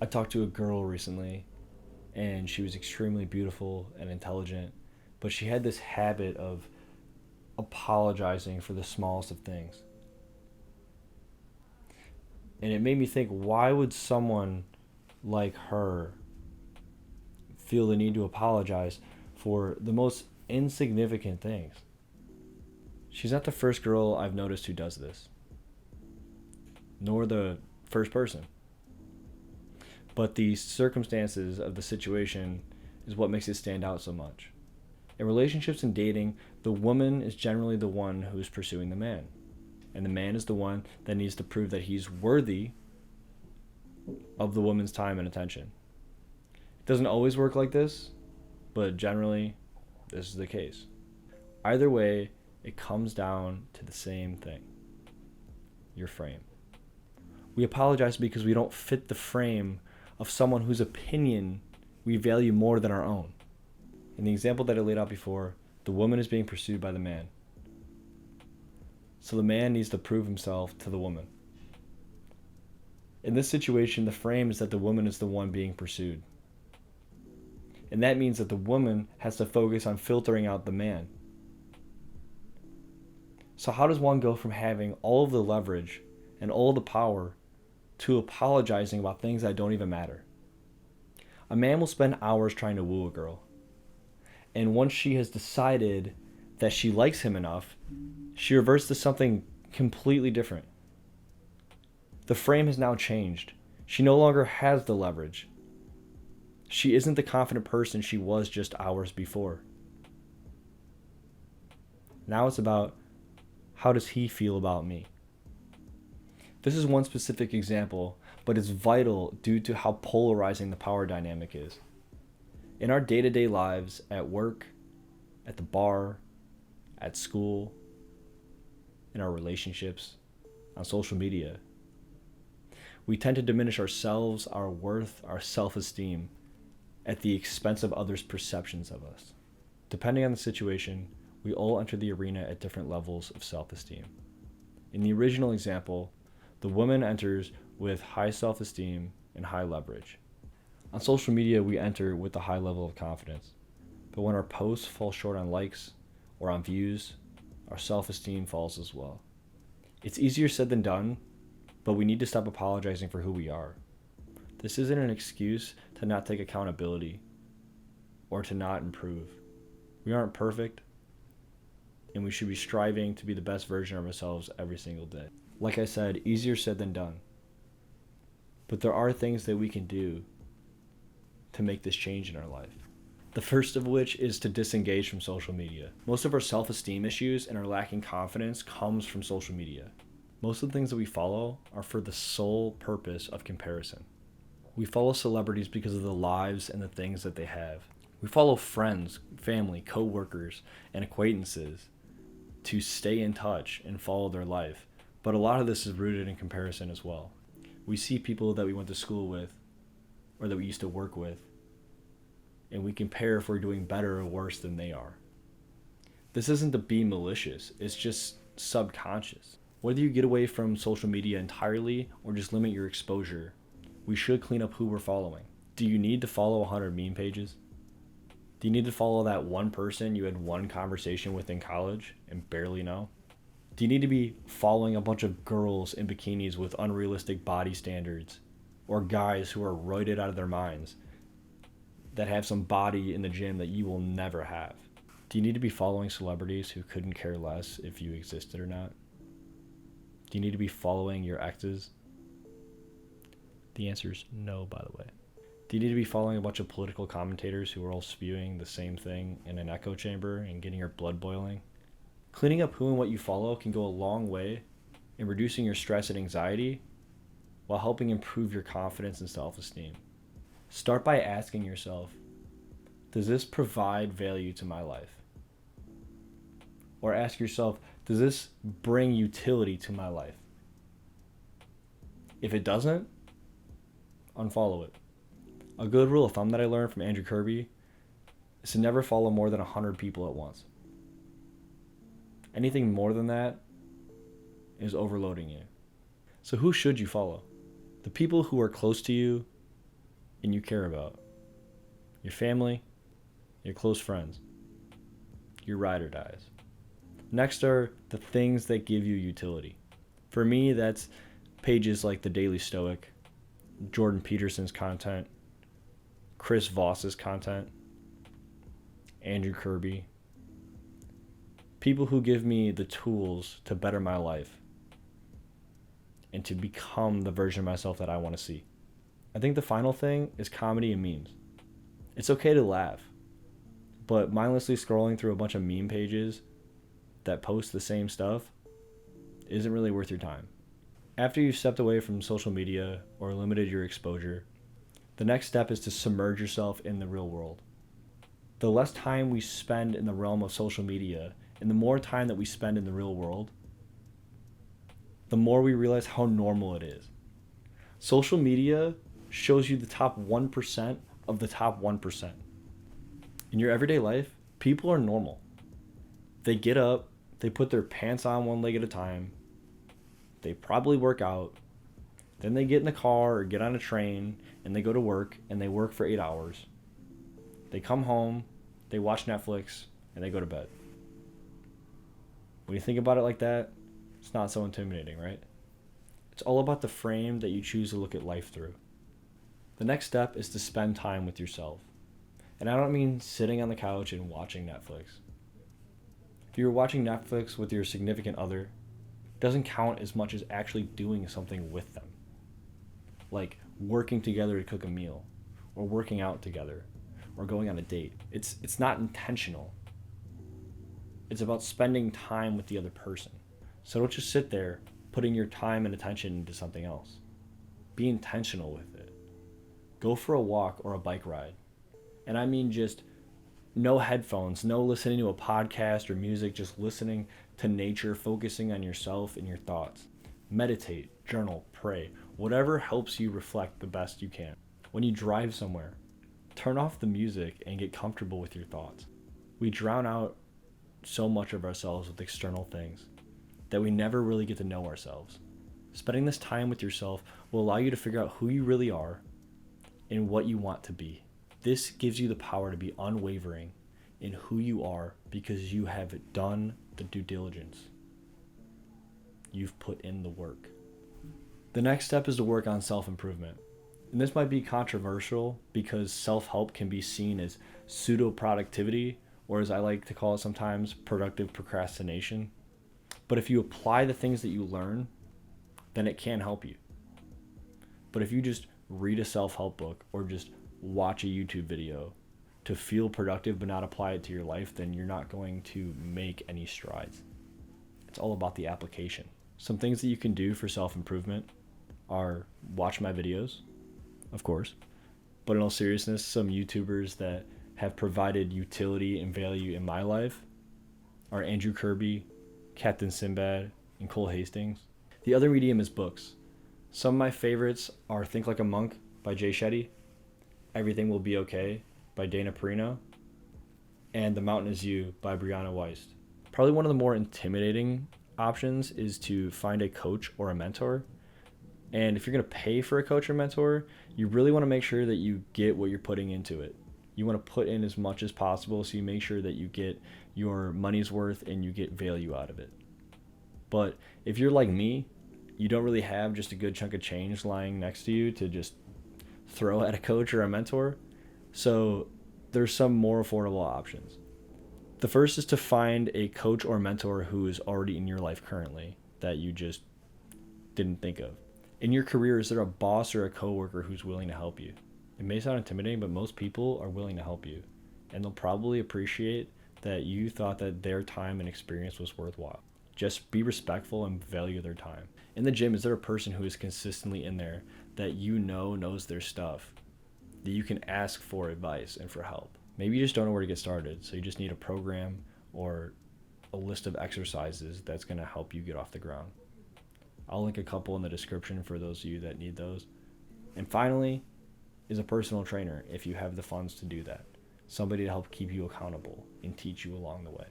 I talked to a girl recently, and she was extremely beautiful and intelligent, but she had this habit of apologizing for the smallest of things. And it made me think, why would someone like her feel the need to apologize for the most insignificant things? She's not the first girl I've noticed who does this, nor the first person. But the circumstances of the situation is what makes it stand out so much. In relationships and dating, the woman is generally the one who is pursuing the man. And the man is the one that needs to prove that he's worthy of the woman's time and attention. It doesn't always work like this, but generally, this is the case. Either way, it comes down to the same thing: your frame. We apologize because we don't fit the frame of someone whose opinion we value more than our own. In the example that I laid out before, the woman is being pursued by the man. So the man needs to prove himself to the woman. In this situation, the frame is that the woman is the one being pursued. And that means that the woman has to focus on filtering out the man. So how does one go from having all of the leverage and all of the power to apologizing about things that don't even matter? A man will spend hours trying to woo a girl. And once she has decided that she likes him enough, she reverts to something completely different. The frame has now changed. She no longer has the leverage. She isn't the confident person she was just hours before. Now it's about, how does he feel about me? This is one specific example, but it's vital due to how polarizing the power dynamic is. In our day-to-day lives, at work, at the bar, at school, in our relationships, on social media, we tend to diminish ourselves, our worth, our self-esteem at the expense of others' perceptions of us. Depending on the situation, we all enter the arena at different levels of self-esteem. In the original example, the woman enters with high self-esteem and high leverage. On social media, we enter with a high level of confidence. But when our posts fall short on likes or on views, our self-esteem falls as well. It's easier said than done, but we need to stop apologizing for who we are. This isn't an excuse to not take accountability or to not improve. We aren't perfect, and we should be striving to be the best version of ourselves every single day. Like I said, easier said than done. But there are things that we can do to make this change in our life. The first of which is to disengage from social media. Most of our self-esteem issues and our lacking confidence comes from social media. Most of the things that we follow are for the sole purpose of comparison. We follow celebrities because of the lives and the things that they have. We follow friends, family, co-workers, and acquaintances to stay in touch and follow their life. But a lot of this is rooted in comparison as well. We see people that we went to school with or that we used to work with, and we compare if we're doing better or worse than they are. This isn't to be malicious, it's just subconscious. Whether you get away from social media entirely or just limit your exposure, we should clean up who we're following. Do you need to follow 100 meme pages? Do you need to follow that one person you had one conversation with in college and barely know? Do you need to be following a bunch of girls in bikinis with unrealistic body standards, or guys who are roided out of their minds that have some body in the gym that you will never have? Do you need to be following celebrities who couldn't care less if you existed or not? Do you need to be following your exes? The answer is no, by the way. Do you need to be following a bunch of political commentators who are all spewing the same thing in an echo chamber and getting your blood boiling? Cleaning up who and what you follow can go a long way in reducing your stress and anxiety while helping improve your confidence and self-esteem. Start by asking yourself, does this provide value to my life? Or ask yourself, does this bring utility to my life? If it doesn't, unfollow it. A good rule of thumb that I learned from Andrew Kirby is to never follow more than 100 people at once. Anything more than that is overloading you. So who should you follow? The people who are close to you, and you care about. Your family, your close friends, your ride or dies. Next are the things that give you utility. For me, that's pages like The Daily Stoic, Jordan Peterson's content, Chris Voss's content, Andrew Kirby. People who give me the tools to better my life and to become the version of myself that I want to see. I think the final thing is comedy and memes. It's okay to laugh, but mindlessly scrolling through a bunch of meme pages that post the same stuff isn't really worth your time. After you've stepped away from social media or limited your exposure, the next step is to submerge yourself in the real world. The less time we spend in the realm of social media and the more time that we spend in the real world, the more we realize how normal it is. Social media shows you the top 1% of the top 1%. In your everyday life, people are normal. They get up, they put their pants on one leg at a time, they probably work out, then they get in the car or get on a train and they go to work and they work for 8 hours. They come home, they watch Netflix, and they go to bed. When you think about it like that, it's not so intimidating, right? It's all about the frame that you choose to look at life through. The next step is to spend time with yourself. And I don't mean sitting on the couch and watching Netflix. If you're watching Netflix with your significant other, it doesn't count as much as actually doing something with them. Like working together to cook a meal, or working out together, or going on a date. It's not intentional. It's about spending time with the other person. So don't just sit there putting your time and attention into something else. Be intentional with it. Go for a walk or a bike ride. And I mean just no headphones, no listening to a podcast or music, just listening to nature, focusing on yourself and your thoughts. Meditate, journal, pray, whatever helps you reflect the best you can. When you drive somewhere, turn off the music and get comfortable with your thoughts. We drown out so much of ourselves with external things that we never really get to know ourselves. Spending this time with yourself will allow you to figure out who you really are and what you want to be. This gives you the power to be unwavering in who you are because you have done the due diligence. You've put in the work. The next step is to work on self-improvement. And this might be controversial because self-help can be seen as pseudo-productivity, or as I like to call it sometimes, productive procrastination. But if you apply the things that you learn, then it can help you. But if you just read a self-help book or just watch a YouTube video to feel productive but not apply it to your life, then you're not going to make any strides. It's all about the application. Some things that you can do for self-improvement are watch my videos, of course, but in all seriousness, some YouTubers that have provided utility and value in my life are Andrew Kirby, Captain Sinbad, and Cole Hastings. The other medium is books. Some of my favorites are Think Like a Monk by Jay Shetty, Everything Will Be Okay by Dana Perino, and The Mountain Is You by Brianna Weist. Probably one of the more intimidating options is to find a coach or a mentor. And if you're going to pay for a coach or mentor, you really want to make sure that you get what you're putting into it. You want to put in as much as possible so you make sure that you get your money's worth and you get value out of it. But if you're like me, you don't really have just a good chunk of change lying next to you to just throw at a coach or a mentor. So there's some more affordable options. The first is to find a coach or mentor who is already in your life currently that you just didn't think of. In your career, is there a boss or a coworker who's willing to help you? It may sound intimidating, but most people are willing to help you. And they'll probably appreciate that you thought that their time and experience was worthwhile. Just be respectful and value their time. In the gym, is there a person who is consistently in there that you know knows their stuff, that you can ask for advice and for help? Maybe you just don't know where to get started, so you just need a program or a list of exercises that's going to help you get off the ground. I'll link a couple in the description for those of you that need those. And finally, is a personal trainer if you have the funds to do that. Somebody to help keep you accountable and teach you along the way.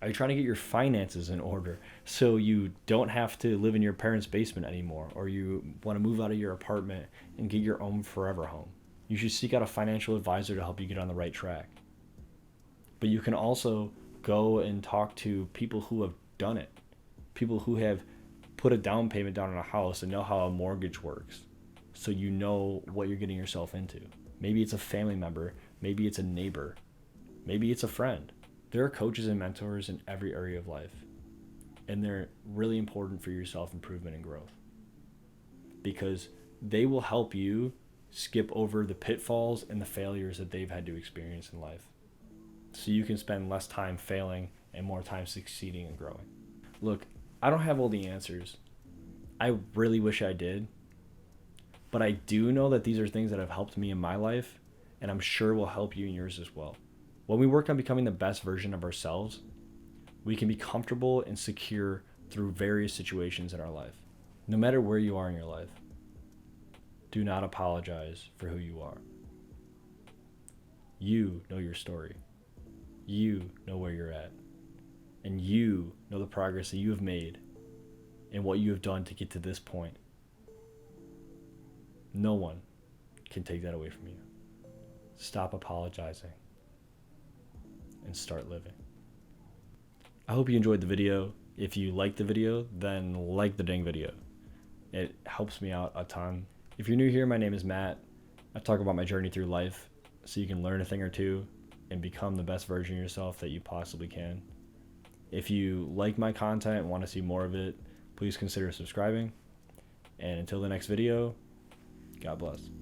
Are you trying to get your finances in order so you don't have to live in your parents' basement anymore, or you want to move out of your apartment and get your own forever home? You should seek out a financial advisor to help you get on the right track. But you can also go and talk to people who have done it, people who have put a down payment down on a house and know how a mortgage works, so you know what you're getting yourself into. Maybe it's a family member, maybe it's a neighbor, maybe it's a friend. There are coaches and mentors in every area of life, and they're really important for your self-improvement and growth, because they will help you skip over the pitfalls and the failures that they've had to experience in life, so you can spend less time failing and more time succeeding and growing. Look, I don't have all the answers. I really wish I did. But I do know that these are things that have helped me in my life, and I'm sure will help you in yours as well. When we work on becoming the best version of ourselves, we can be comfortable and secure through various situations in our life. No matter where you are in your life, do not apologize for who you are. You know your story. You know where you're at. And you know the progress that you have made and what you have done to get to this point. No one can take that away from you. Stop apologizing and start living. I hope you enjoyed the video. If you liked the video, then like the dang video. It helps me out a ton. If you're new here, my name is Matt. I talk about my journey through life so you can learn a thing or two and become the best version of yourself that you possibly can. If you like my content and want to see more of it, please consider subscribing. And until the next video, God bless.